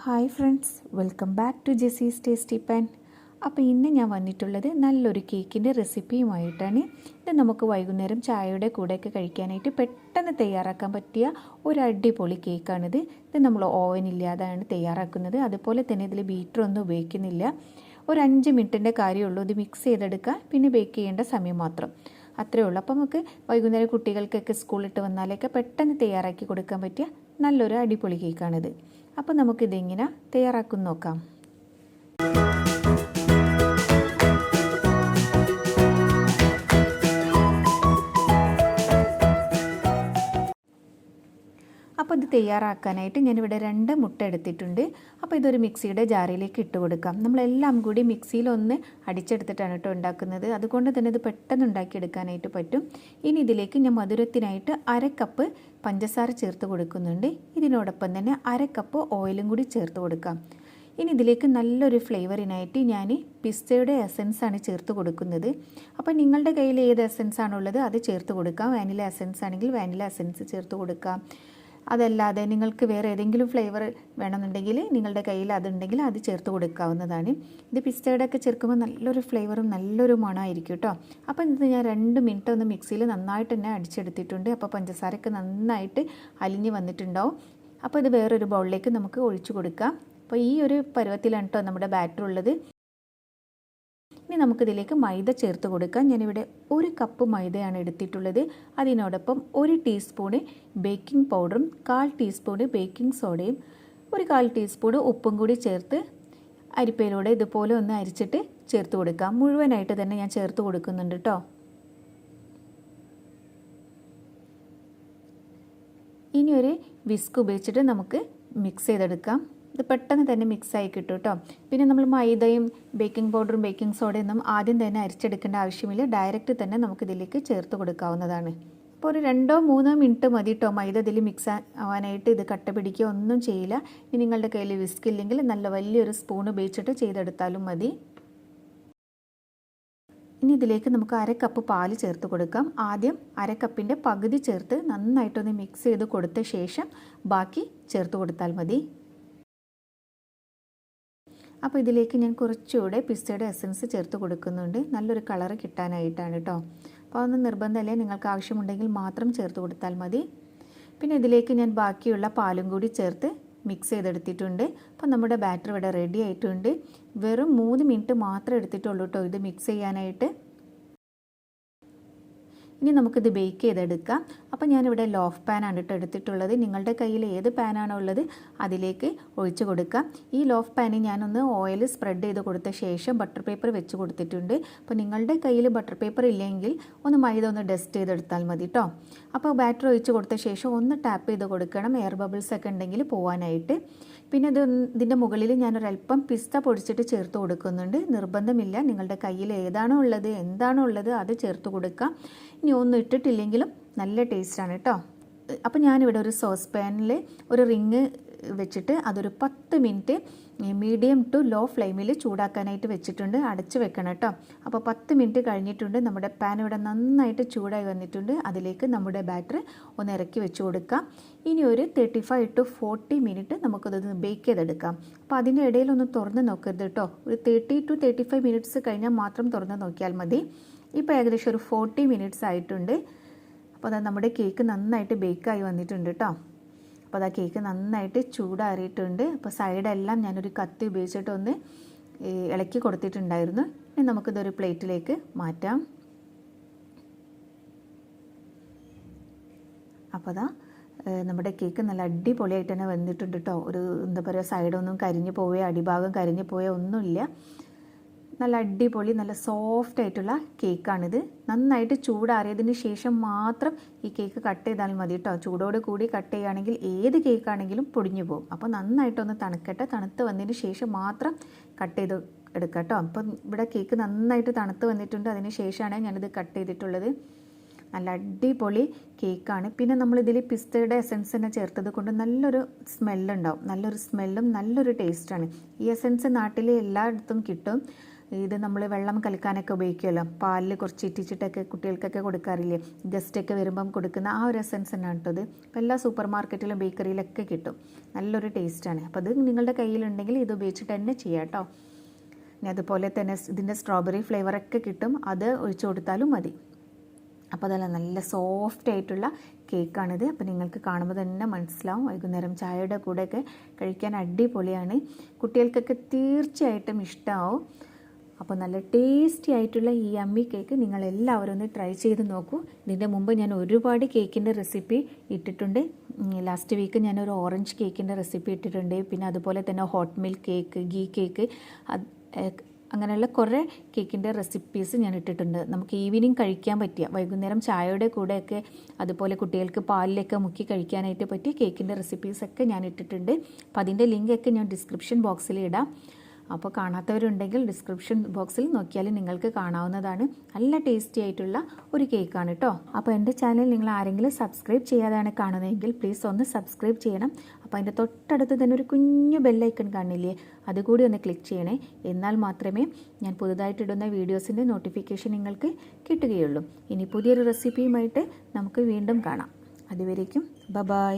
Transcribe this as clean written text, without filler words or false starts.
Hi friends, welcome back to Jessy's tasty pan. അപ്പോൾ ഇന്ന് ഞാൻ വന്നിട്ടുള്ളത് നല്ലൊരു കേക്കിൻ്റെ റെസിപ്പിയുമായിട്ടാണ്. ഇത് നമുക്ക് വൈകുന്നേരം ചായയുടെ കൂടെയൊക്കെ കഴിക്കാനായിട്ട് പെട്ടെന്ന് തയ്യാറാക്കാൻ പറ്റിയ ഒരു അടിപൊളി കേക്കാണിത്. ഇത് നമ്മൾ ഓവനില്ലാതാണ് തയ്യാറാക്കുന്നത്. അതുപോലെ തന്നെ ഇതിൽ ബീറ്ററൊന്നും ഉപയോഗിക്കുന്നില്ല. ഒരു 5 മിനിറ്റിൻ്റെ കാര്യമുള്ളൂ. ഇത് മിക്സ് ചെയ്തെടുക്കുക, പിന്നെ ബേക്ക് ചെയ്യേണ്ട സമയം മാത്രം, അത്രയേ ഉള്ളൂ. അപ്പോൾ നമുക്ക് വൈകുന്നേരം കുട്ടികൾക്കൊക്കെ സ്കൂളിട്ട് വന്നാലൊക്കെ പെട്ടെന്ന് തയ്യാറാക്കി കൊടുക്കാൻ പറ്റിയ നല്ലൊരു അടിപൊളി കേക്കാണിത്. അപ്പോൾ നമുക്കിതെങ്ങനെ തയ്യാറാക്കും നോക്കാം. അപ്പോൾ ഇത് തയ്യാറാക്കാനായിട്ട് ഞാനിവിടെ 2 മുട്ട എടുത്തിട്ടുണ്ട്. അപ്പോൾ ഇതൊരു മിക്സിയുടെ ജാറിലേക്ക് ഇട്ട് കൊടുക്കാം. നമ്മളെല്ലാം കൂടി മിക്സിയിലൊന്ന് അടിച്ചെടുത്തിട്ടാണ് കേട്ടോ ഉണ്ടാക്കുന്നത്. അതുകൊണ്ട് തന്നെ ഇത് പെട്ടെന്ന് ഉണ്ടാക്കിയെടുക്കാനായിട്ട് പറ്റും. ഇനി ഇതിലേക്ക് ഞാൻ മധുരത്തിനായിട്ട് 1/2 കപ്പ് പഞ്ചസാര ചേർത്ത് കൊടുക്കുന്നുണ്ട്. ഇതിനോടൊപ്പം തന്നെ 1/2 കപ്പ് ഓയിലും കൂടി ചേർത്ത് കൊടുക്കാം. ഇനി ഇതിലേക്ക് നല്ലൊരു ഫ്ലേവറിനായിട്ട് ഞാൻ പിസ്തയുടെ എസൻസ് ആണ് ചേർത്ത് കൊടുക്കുന്നത്. അപ്പോൾ നിങ്ങളുടെ കയ്യിൽ ഏത് എസൻസ് ആണുള്ളത് അത് ചേർത്ത് കൊടുക്കാം. വാനില എസൻസ് ആണെങ്കിൽ വാനില എസൻസ് ചേർത്ത് കൊടുക്കാം. അതല്ലാതെ നിങ്ങൾക്ക് വേറെ ഏതെങ്കിലും ഫ്ലേവർ വേണമെന്നുണ്ടെങ്കിൽ നിങ്ങളുടെ കയ്യിൽ അതുണ്ടെങ്കിൽ അത് ചേർത്ത് കൊടുക്കാവുന്നതാണ്. ഇത് പിസ്തയുടെ ഒക്കെ ചേർക്കുമ്പോൾ നല്ലൊരു ഫ്ലേവറും നല്ലൊരു മണമായിരിക്കും കേട്ടോ. അപ്പോൾ ഇത് ഞാൻ 2 മിനിറ്റ് ഒന്ന് മിക്സിയിൽ നന്നായിട്ട് തന്നെ അടിച്ചെടുത്തിട്ടുണ്ട്. അപ്പോൾ പഞ്ചസാരയൊക്കെ നന്നായിട്ട് അലിഞ്ഞ് വന്നിട്ടുണ്ടാവും. അപ്പോൾ ഇത് വേറൊരു ബൗളിലേക്ക് നമുക്ക് ഒഴിച്ചു കൊടുക്കാം. അപ്പോൾ ഈ ഒരു പരുവത്തിലാണ് കേട്ടോ നമ്മുടെ ബാറ്റർ ഉള്ളത്. ഇനി നമുക്കിതിലേക്ക് മൈദ ചേർത്ത് കൊടുക്കാം. ഞാനിവിടെ 1 കപ്പ് മൈദയാണ് എടുത്തിട്ടുള്ളത്. അതിനോടൊപ്പം 1 ടീസ്പൂണ് ബേക്കിംഗ് പൗഡറും 1/4 ടീസ്പൂണ് ബേക്കിംഗ് സോഡയും 1/4 ടീസ്പൂണ് ഉപ്പും കൂടി ചേർത്ത് അരിപ്പയിലൂടെ ഇതുപോലെ ഒന്ന് അരിച്ചിട്ട് ചേർത്ത് കൊടുക്കാം. മുഴുവനായിട്ട് തന്നെ ഞാൻ ചേർത്ത് കൊടുക്കുന്നുണ്ട് കേട്ടോ. ഇനി ഒരു വിസ്ക് ഉപയോഗിച്ചിട്ട് നമുക്ക് മിക്സ് ചെയ്തെടുക്കാം. ഇത് പെട്ടെന്ന് തന്നെ മിക്സായി കിട്ടും കേട്ടോ. പിന്നെ നമ്മൾ മൈദയും ബേക്കിംഗ് പൗഡറും ബേക്കിംഗ് സോഡയൊന്നും ആദ്യം തന്നെ അരിച്ചെടുക്കേണ്ട ആവശ്യമില്ല. ഡയറക്റ്റ് തന്നെ നമുക്കിതിലേക്ക് ചേർത്ത് കൊടുക്കാവുന്നതാണ്. അപ്പോൾ ഒരു 2-3 മിനിറ്റ് മതി കേട്ടോ മൈദ ഇതിൽ മിക്സ് ആവാനായിട്ട്. ഇത് കട്ട പിടിക്കുക ഒന്നും ചെയ്യില്ല. ഇനി നിങ്ങളുടെ കയ്യിൽ വിസ്ക് ഇല്ലെങ്കിൽ നല്ല വലിയൊരു സ്പൂൺ ഉപയോഗിച്ചിട്ട് ചെയ്തെടുത്താലും മതി. ഇനി ഇതിലേക്ക് നമുക്ക് 1/2 കപ്പ് പാല് ചേർത്ത് കൊടുക്കാം. ആദ്യം 1/2 കപ്പിൻ്റെ പകുതി ചേർത്ത് നന്നായിട്ടൊന്ന് മിക്സ് ചെയ്ത് കൊടുത്ത ശേഷം ബാക്കി ചേർത്ത് കൊടുത്താൽ മതി. അപ്പോൾ ഇതിലേക്ക് ഞാൻ കുറച്ചുകൂടെ പിസ്തയുടെ എസൻസ് ചേർത്ത് കൊടുക്കുന്നുണ്ട്. നല്ലൊരു കളറ് കിട്ടാനായിട്ടാണ് കേട്ടോ. അപ്പോൾ അതൊന്നും നിർബന്ധമല്ലേ, നിങ്ങൾക്ക് ആവശ്യമുണ്ടെങ്കിൽ മാത്രം ചേർത്ത് കൊടുത്താൽ മതി. പിന്നെ ഇതിലേക്ക് ഞാൻ ബാക്കിയുള്ള പാലും കൂടി ചേർത്ത് മിക്സ് ചെയ്തെടുത്തിട്ടുണ്ട്. അപ്പോൾ നമ്മുടെ ബാറ്റർ ഇവിടെ റെഡി ആയിട്ടുണ്ട്. വെറും 3 മിനിറ്റ് മാത്രമേ എടുത്തിട്ടുള്ളൂ കേട്ടോ ഇത് മിക്സ് ചെയ്യാനായിട്ട്. ഇനി നമുക്കിത് ബേക്ക് ചെയ്തെടുക്കാം. അപ്പോൾ ഞാനിവിടെ ലോഫ് പാനാണ് കേട്ടോ എടുത്തിട്ടുള്ളത്. നിങ്ങളുടെ കയ്യിൽ ഏത് പാനാണോ ഉള്ളത് അതിലേക്ക് ഒഴിച്ച് കൊടുക്കാം. ഈ ലോഫ് പാനിൽ ഞാനൊന്ന് ഓയിൽ സ്പ്രെഡ് ചെയ്ത് കൊടുത്ത ശേഷം ബട്ടർ പേപ്പർ വെച്ച് കൊടുത്തിട്ടുണ്ട്. അപ്പോൾ നിങ്ങളുടെ കയ്യിൽ ബട്ടർ പേപ്പർ ഇല്ലെങ്കിൽ ഒന്ന് മൈദ ഒന്ന് ഡസ്റ്റ് ചെയ്തെടുത്താൽ മതി കേട്ടോ. അപ്പോൾ ബാറ്റർ ഒഴിച്ച് കൊടുത്ത ശേഷം ഒന്ന് ടാപ്പ് ചെയ്ത് കൊടുക്കണം, എയർ ബബിൾസ് ഒക്കെ ഉണ്ടെങ്കിൽ പോകാനായിട്ട്. പിന്നെ ഇതിൻ്റെ മുകളിൽ ഞാനൊരല്പം പിസ്ത പൊടിച്ചിട്ട് ചേർത്ത് കൊടുക്കുന്നുണ്ട്. നിർബന്ധമില്ല, നിങ്ങളുടെ കയ്യിൽ ഏതാണോ ഉള്ളത് എന്താണോ ഉള്ളത് അത് ചേർത്ത് കൊടുക്കാം. ഇനി ഒന്നും ഇട്ടിട്ടില്ലെങ്കിലും നല്ല ടേസ്റ്റാണ് കേട്ടോ. അപ്പോൾ ഞാനിവിടെ ഒരു സോസ് പാനിൽ ഒരു റിങ് വെച്ചിട്ട് അതൊരു 10 മിനിറ്റ് മീഡിയം ടു ലോ ഫ്ലെയിമിൽ ചൂടാക്കാനായിട്ട് വെച്ചിട്ടുണ്ട്. അടച്ച് വെക്കണം കേട്ടോ. അപ്പോൾ 10 മിനിറ്റ് കഴിഞ്ഞിട്ടുണ്ട്. നമ്മുടെ പാൻ ഇവിടെ നന്നായിട്ട് ചൂടായി വന്നിട്ടുണ്ട്. അതിലേക്ക് നമ്മുടെ ബാറ്റർ ഒന്ന് ഇറക്കി വെച്ച് കൊടുക്കാം. ഇനി ഒരു 35 to 40 മിനിറ്റ് നമുക്കത് ബേക്ക് ചെയ്തെടുക്കാം. അപ്പോൾ അതിൻ്റെ ഇടയിലൊന്ന് തുറന്ന് നോക്കരുത് കേട്ടോ. ഒരു 30 to 35 മിനിറ്റ്സ് കഴിഞ്ഞാൽ മാത്രം തുറന്ന് നോക്കിയാൽ മതി. ഇപ്പോൾ ഏകദേശം ഒരു 40 മിനിറ്റ്സ് ആയിട്ടുണ്ട്. അപ്പോൾ അതാ നമ്മുടെ കേക്ക് നന്നായിട്ട് ബേക്കായി വന്നിട്ടുണ്ട് കേട്ടോ. അപ്പോൾ അതാ കേക്ക് നന്നായിട്ട് ചൂടാറിയിട്ടുണ്ട്. അപ്പോൾ സൈഡെല്ലാം ഞാനൊരു കത്തി ഉപയോഗിച്ചിട്ട് ഒന്ന് ഇളക്കി കൊടുത്തിട്ടുണ്ടായിരുന്നു. ഇനി നമുക്കിതൊരു പ്ലേറ്റിലേക്ക് മാറ്റാം. അപ്പോൾ അതാ നമ്മുടെ കേക്ക് നല്ല അടിപൊളിയായിട്ട് തന്നെ വന്നിട്ടുണ്ട് കേട്ടോ. ഒരു എന്താ പറയുക, സൈഡൊന്നും കരിഞ്ഞു പോവുകയോ അടിഭാഗം കരിഞ്ഞു പോവുകയോ ഒന്നുമില്ല. നല്ല അടിപൊളി നല്ല സോഫ്റ്റ് ആയിട്ടുള്ള കേക്കാണിത്. നന്നായിട്ട് ചൂടാറിയതിന് ശേഷം മാത്രം ഈ കേക്ക് കട്ട് ചെയ്താൽ മതി കേട്ടോ. ചൂടോട് കൂടി കട്ട് ചെയ്യുകയാണെങ്കിൽ ഏത് കേക്കാണെങ്കിലും പൊടിഞ്ഞു പോകും. അപ്പോൾ നന്നായിട്ടൊന്ന് തണുക്കട്ടെ. തണുത്ത് വന്നതിന് ശേഷം മാത്രം കട്ട് ചെയ്ത് എടുക്കാം കേട്ടോ. അപ്പം ഇവിടെ കേക്ക് നന്നായിട്ട് തണുത്ത് വന്നിട്ടുണ്ട്. അതിന് ശേഷമാണ് ഞാനിത് കട്ട് ചെയ്തിട്ടുള്ളത്. നല്ല അടിപൊളി കേക്കാണ്. പിന്നെ നമ്മളിതിൽ പിസ്തയുടെ എസൻസ് തന്നെ ചേർത്തത് കൊണ്ട് നല്ലൊരു സ്മെല്ലുണ്ടാവും. നല്ലൊരു സ്മെല്ലും നല്ലൊരു ടേസ്റ്റാണ്. ഈ എസൻസ് നാട്ടിൽ എല്ലായിടത്തും കിട്ടും. ഇത് നമ്മൾ വെള്ളം കലക്കാനൊക്കെ ഉപയോഗിക്കുമല്ലോ, പാലിൽ കുറച്ച് ഇറ്റിച്ചിട്ടൊക്കെ കുട്ടികൾക്കൊക്കെ കൊടുക്കാറില്ലേ, ഗസ്റ്റൊക്കെ വരുമ്പം കൊടുക്കുന്ന ആ ഒരു എസൻസ് തന്നെയാണ് കേട്ടോ ഇത്. അപ്പോൾ എല്ലാ സൂപ്പർ മാർക്കറ്റിലും ബേക്കറിയിലൊക്കെ കിട്ടും, നല്ലൊരു ടേസ്റ്റാണ്. അപ്പോൾ ഇത് നിങ്ങളുടെ കയ്യിലുണ്ടെങ്കിൽ ഇത് ഉപയോഗിച്ചിട്ട് തന്നെ ചെയ്യാം കേട്ടോ. ഇനി അതുപോലെ തന്നെ ഇതിൻ്റെ സ്ട്രോബെറി ഫ്ലേവറൊക്കെ കിട്ടും, അത് ഒഴിച്ചു കൊടുത്താലും മതി. അപ്പോൾ അതല്ല നല്ല സോഫ്റ്റ് ആയിട്ടുള്ള കേക്കാണിത്. അപ്പോൾ നിങ്ങൾക്ക് കാണുമ്പോൾ തന്നെ മനസ്സിലാവും, വൈകുന്നേരം ചായയുടെ കൂടെയൊക്കെ കഴിക്കാൻ അടിപൊളിയാണ്, കുട്ടികൾക്കൊക്കെ തീർച്ചയായിട്ടും ഇഷ്ടമാവും. അപ്പോൾ നല്ല ടേസ്റ്റി ആയിട്ടുള്ള ഈ യമ്മി കേക്ക് നിങ്ങളെല്ലാവരും ഒന്ന് ട്രൈ ചെയ്ത് നോക്കൂ. ഇതിൻ്റെ മുമ്പ് ഞാൻ ഒരുപാട് കേക്കിൻ്റെ റെസിപ്പി ഇട്ടിട്ടുണ്ട്. ലാസ്റ്റ് വീക്ക് ഞാനൊരു ഓറഞ്ച് കേക്കിൻ്റെ റെസിപ്പി ഇട്ടിട്ടുണ്ട്. പിന്നെ അതുപോലെ തന്നെ hot milk cake, ghee cake, അങ്ങനെയുള്ള കുറേ കേക്കിൻ്റെ റെസിപ്പീസ് ഞാൻ ഇട്ടിട്ടുണ്ട്. നമുക്ക് ഈവനിങ് കഴിക്കാൻ പറ്റിയ, വൈകുന്നേരം ചായയുടെ കൂടെയൊക്കെ അതുപോലെ കുട്ടികൾക്ക് പാലിലൊക്കെ മുക്കി കഴിക്കാനായിട്ട് പറ്റിയ കേക്കിൻ്റെ റെസിപ്പീസൊക്കെ ഞാൻ ഇട്ടിട്ടുണ്ട്. അപ്പോൾ അതിൻ്റെ ലിങ്കൊക്കെ ഞാൻ ഡിസ്ക്രിപ്ഷൻ ബോക്സിൽ ഇടാം. അപ്പോൾ കാണാത്തവരുണ്ടെങ്കിൽ ഡിസ്ക്രിപ്ഷൻ ബോക്സിൽ നോക്കിയാൽ നിങ്ങൾക്ക് കാണാവുന്നതാണ്. നല്ല ടേസ്റ്റി ആയിട്ടുള്ള ഒരു കേക്കാണ് കേട്ടോ. അപ്പോൾ എൻ്റെ ചാനൽ നിങ്ങൾ ആരെങ്കിലും സബ്സ്ക്രൈബ് ചെയ്യാതെയാണ് കാണുന്നതെങ്കിൽ പ്ലീസ് ഒന്ന് സബ്സ്ക്രൈബ് ചെയ്യണം. അപ്പോൾ അതിൻ്റെ തൊട്ടടുത്ത് തന്നെ ഒരു കുഞ്ഞു ബെല്ലൈക്കൺ കാണില്ലേ, അതുകൂടി ഒന്ന് ക്ലിക്ക് ചെയ്യണേ. എന്നാൽ മാത്രമേ ഞാൻ പുതുതായിട്ടിടുന്ന വീഡിയോസിൻ്റെ നോട്ടിഫിക്കേഷൻ നിങ്ങൾക്ക് കിട്ടുകയുള്ളൂ. ഇനി പുതിയൊരു റെസിപ്പിയുമായിട്ട് നമുക്ക് വീണ്ടും കാണാം. അതുവരേക്കും ബൈ.